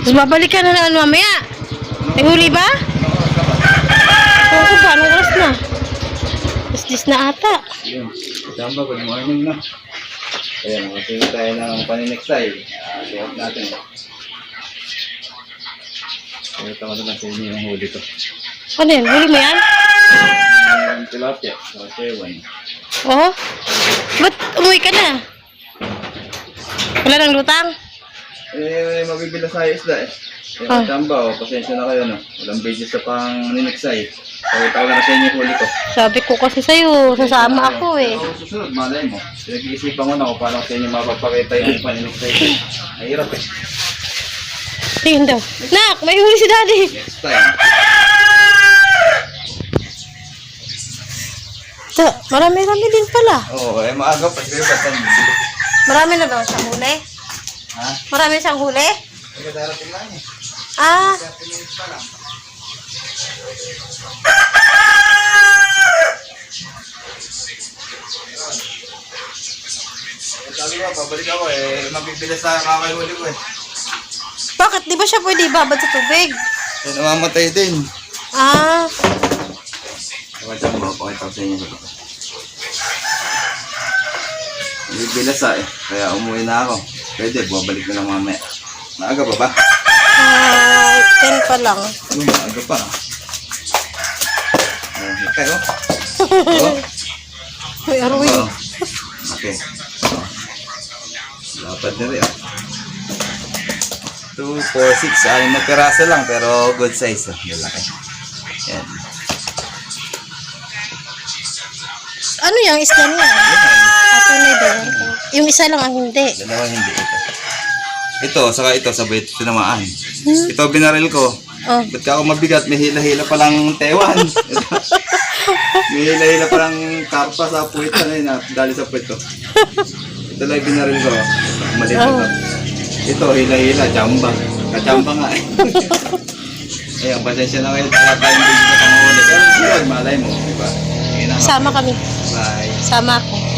Tapos babalik ka na naman mamaya. May huli ba? Oo, so, paano oras na? Is na ata. Yun. Kasama, good morning na. Ayan, makatingin tayo ng paniniksay. Suot natin. Pakita ko naman sa inyo yung huli ko. Ano yan? Huli mo yan? Tilapia, sa Tewan. Oo. Ba't umuwi ka na? Wala nang lutang? Mabibila sa isda eh. Yung tamba, pasensya na kayo, no? Walang basis sa pang niniksay. Pakita ko na sa inyo yung huli ko. Sabi ko kasi sa'yo, sasama ako eh. Pero susunod, malay mo. Pinag-iisipan ko na kung paano sa inyo mapapakita yung paniniksay. Mahirap eh. Tingin daw. Nak, may huli si Daddy. Next time. Marami-rami din pala. Oo, maaga pa. Sige ba? Marami na ba siyang huli? Ha? Marami siyang huli? Sige, darating lang eh. Ah, 30 minutes pa lang. Sabi ko, pabalik ako eh. Mabibilis sa kakahuli ko eh. bakit? Di ba siya pwede ibabad sa tubig? Eh, namamatay din. Ah, Pakita mo, pakita ko sa inyo. Mabibilis eh. Kaya umuwi na ako. Pwede, bumabalik na lang mamaya. Maaga pa ba? 10 pa lang. Maaga pa. Okay, oh. Oh. May arwin. Oh. Okay. Oh. Dapat na rin, 2, 4, 6. Ay, magpiraso lang, pero good size. Malaki. Yan. Ano yung isla niya? Ato na daw. Yung isa lang ang hindi. Dalawa hindi ito. Ito, saka ito, sabay ito tinamaan. Ito, binaril ko. Oh. Ba't ka ako mabigat? May hila-hila palang tewan. May hila-hila palang karpa sa puwit na yun. Dali sa puwit ko. Ito lang binaril ko. Malit ito. Ito, hila-hila, chamba. Kachamba nga eh. Ayan, pasensya na kayo. Kaya tayong bigyan na pangulit. Pero sunod, malay mo. Diba? Sama kami. Bye. Sama ako.